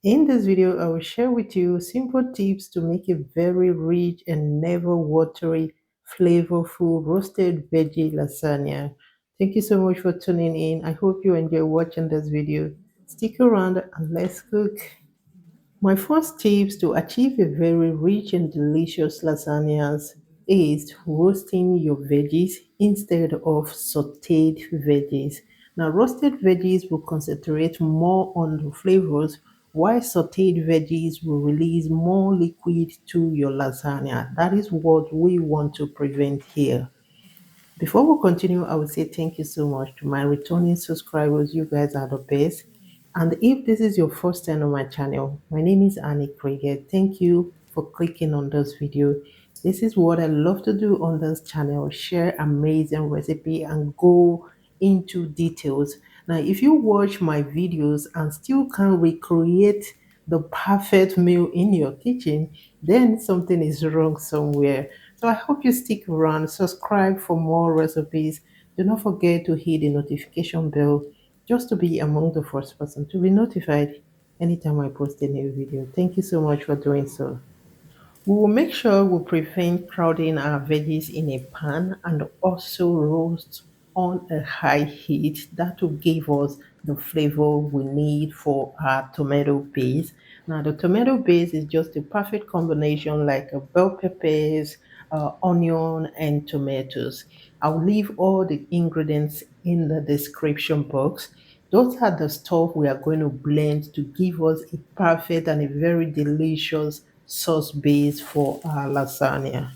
In this video, I will share with you simple tips to make a very rich and never watery, flavorful roasted veggie lasagna. Thank you so much for tuning in. I hope you enjoy watching this video. Stick around and let's cook. My first tips to achieve a very rich and delicious lasagnas is roasting your veggies instead of sauteed veggies. Now, roasted veggies will concentrate more on the flavors, while sauteed veggies will release more liquid to your lasagna. That is what we want to prevent here. Before we continue, I would say thank you so much to my returning subscribers. You guys are the best. And if this is your first time on my channel, my name is Annie Krieger. Thank you for clicking on this video. This is what I love to do on this channel, share amazing recipe and go into details. Now, if you watch my videos and still can't recreate the perfect meal in your kitchen, then something is wrong somewhere. So I hope you stick around, subscribe for more recipes. Do not forget to hit the notification bell just to be among the first person to be notified anytime I post a new video. Thank you so much for doing so. We will make sure we prevent crowding our veggies in a pan and also roast on a high heat. That will give us the flavor we need for our tomato base. Now, the tomato base is just a perfect combination like a bell peppers, onion, and tomatoes. I'll leave all the ingredients in the description box. Those are the stuff we are going to blend to give us a perfect and a very delicious sauce base for our lasagna.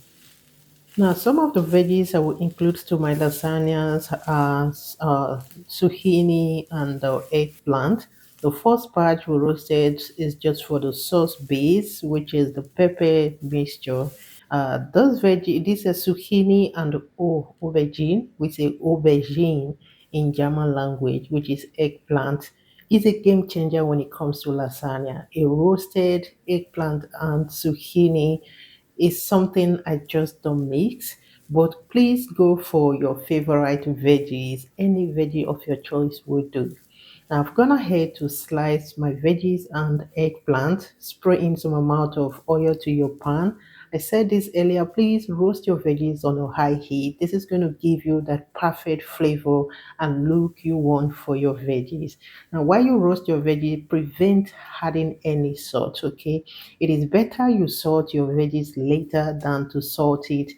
Now, some of the veggies I will include to my lasagnas are zucchini and eggplant. The first batch we roasted is just for the sauce base, which is the pepper mixture. Those veggie, this is zucchini and aubergine, we say aubergine in German language, which is eggplant, is a game changer when it comes to lasagna. A roasted eggplant and zucchini is something I just don't mix. But please go for your favorite veggies. Any veggie of your choice will do. Now I've gone ahead to slice my veggies and eggplant, spray in some amount of oil to your pan. I said this earlier, please roast your veggies on a high heat. This is going to give you that perfect flavor and look you want for your veggies. Now, while you roast your veggies, prevent adding any salt, okay? It is better you salt your veggies later than to salt it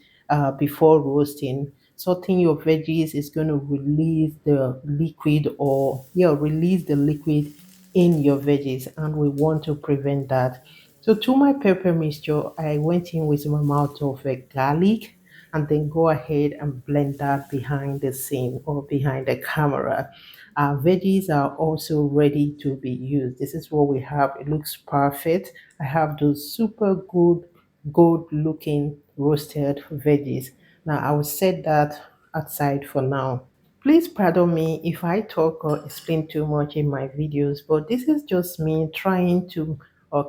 before roasting. Salting your veggies is going to release the liquid or yeah, release the liquid in your veggies, and we want to prevent that. So to my pepper mixture, I went in with some amount of garlic and then go ahead and blend that behind the scene or behind the camera. Our veggies are also ready to be used. This is what we have. It looks perfect. I have those super good, good looking roasted veggies. Now I will set that aside for now. Please pardon me if I talk or explain too much in my videos, but this is just me trying to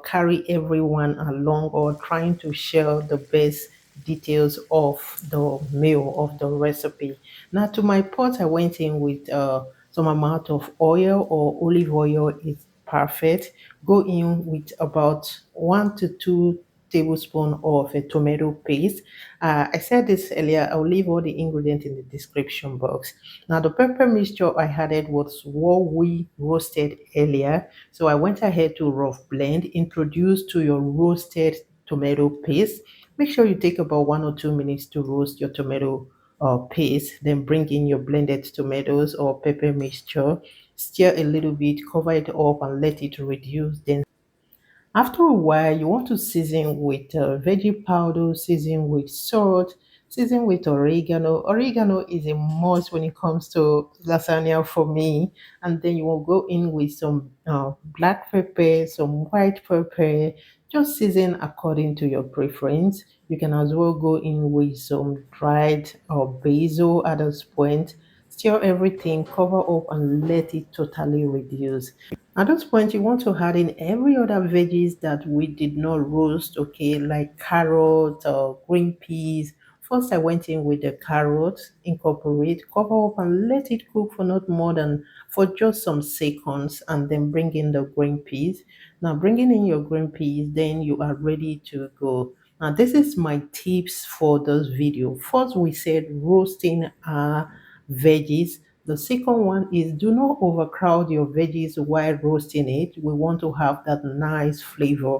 carry everyone along or trying to share the best details of the meal, of the recipe. Now to my pot, I went in with some amount of oil or olive oil is perfect. Go in with about 1 to 2 tablespoons of a tomato paste. I said this earlier, I'll leave all the ingredients in the description box. Now, the pepper mixture I added was what we roasted earlier. So I went ahead to rough blend, introduce to your roasted tomato paste. Make sure you take about 1 or 2 minutes to roast your tomato paste. Then bring in your blended tomatoes or pepper mixture. Stir a little bit, cover it up, and let it reduce. Then after a while, you want to season with veggie powder, season with salt, season with oregano. Oregano is a must when it comes to lasagna for me. And then you will go in with some black pepper, some white pepper, just season according to your preference. You can as well go in with some dried basil at this point. Stir everything, cover up, and let it totally reduce. At this point, you want to add in every other veggies that we did not roast, okay, like carrot or green peas, First, I went in with the carrots, incorporate, cover up, and let it cook for not more than for just some seconds, and then bring in the green peas. Now, bringing in your green peas, then you are ready to go. Now, this is my tips for this video. First, we said roasting our veggies. The second one is do not overcrowd your veggies while roasting it. We want to have that nice flavor.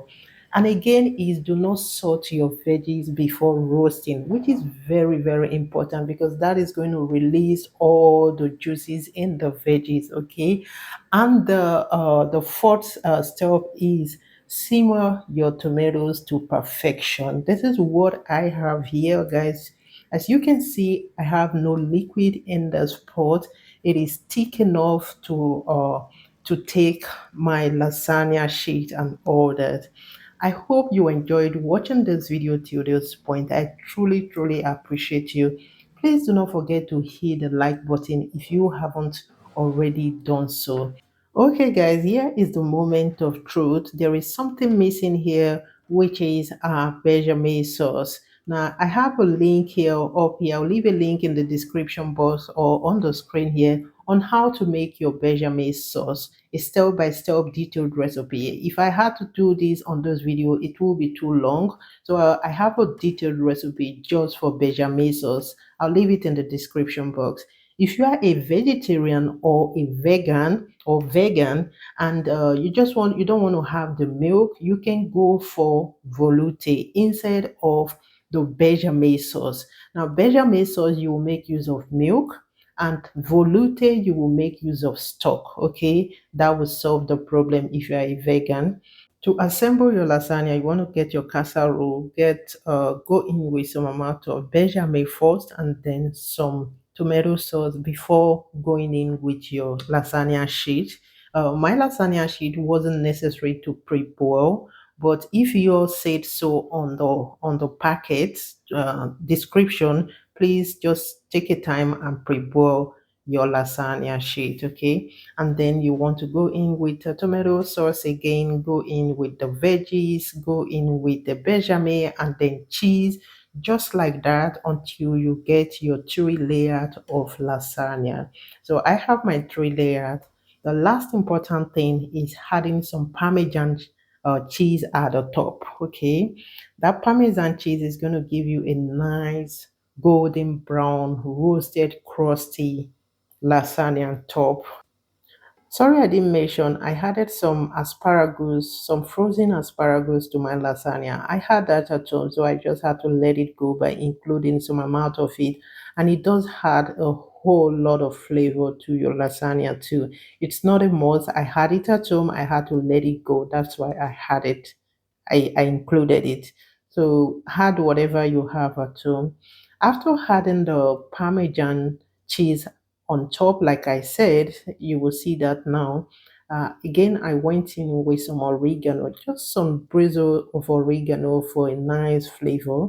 And again, is do not salt your veggies before roasting, which is very, very important because that is going to release all the juices in the veggies. Okay, and the fourth step is simmer your tomatoes to perfection. This is what I have here, guys. As you can see, I have no liquid in this pot. It is thick enough to take my lasagna sheet and all that. I hope you enjoyed watching this video till this point. I truly, truly appreciate you. Please do not forget to hit the like button if you haven't already done so. Okay, guys, here is the moment of truth. There is something missing here, which is our bechamel sauce. Now, I have a link here up here. I'll leave a link in the description box or on the screen here on how to make your bechamel sauce, a step-by-step detailed recipe. If I had to do this on this video, it will be too long. So I have a detailed recipe just for bechamel sauce. I'll leave it in the description box. If you are a vegetarian or a vegan and you don't want to have the milk, you can go for volute instead of the bechamel sauce. Now, bechamel sauce, you will make use of milk, and volute, you will make use of stock. Okay, that will solve the problem if you are a vegan. To assemble your lasagna, you want to get your casserole, go in with some amount of bechamel first and then some tomato sauce before going in with your lasagna sheet. My lasagna sheet wasn't necessary to pre-boil, but if you said so on the packet description, please just take a time and pre-boil your lasagna sheet. Okay, and then you want to go in with the tomato sauce again, go in with the veggies, go in with the bechamel and then cheese, just like that until you get your 3 layers of lasagna. So I have my 3 layers. The last important thing is adding some Parmesan cheese at the top. Okay, that Parmesan cheese is going to give you a nice golden brown roasted crusty lasagna on top. Sorry, I didn't mention I added some asparagus, some frozen asparagus to my lasagna. I had that at home, so I just had to let it go by including some amount of it. And it does add a whole lot of flavor to your lasagna too. It's not a must. I had it at home, I had to let it go. That's why I had it. I included it. So add whatever you have at home. After adding the Parmesan cheese on top, like I said, you will see that now. Again, I went in with some oregano, just some drizzle of oregano for a nice flavor.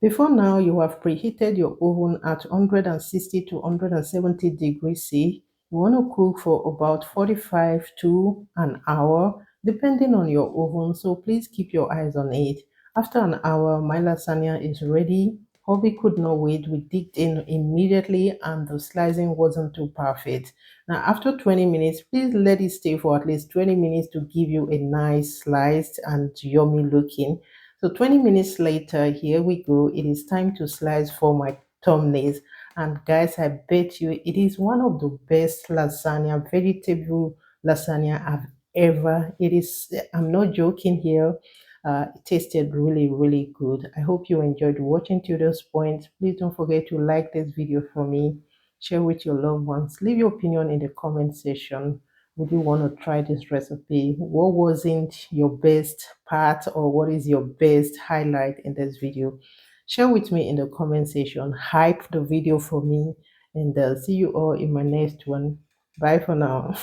Before now, you have preheated your oven at 160 to 170 degrees C. You want to cook for about 45 to an hour, depending on your oven, so please keep your eyes on it. After an hour, my lasagna is ready. Hobby could not wait. We dipped in immediately and the slicing wasn't too perfect. Now, after 20 minutes, please let it stay for at least 20 minutes to give you a nice sliced and yummy looking. So 20 minutes later, here we go. It is time to slice for my thumbnails. And guys, I bet you it is one of the best lasagna, vegetable lasagna I've ever. It is, I'm not joking here. It tasted really, really good. I hope you enjoyed watching to this point. Please don't forget to like this video for me, share with your loved ones, leave your opinion in the comment section. Would you want to try this recipe? What wasn't your best part or what is your best highlight in this video? Share with me in the comment section. Hype the video for me and see you all in my next one. Bye for now.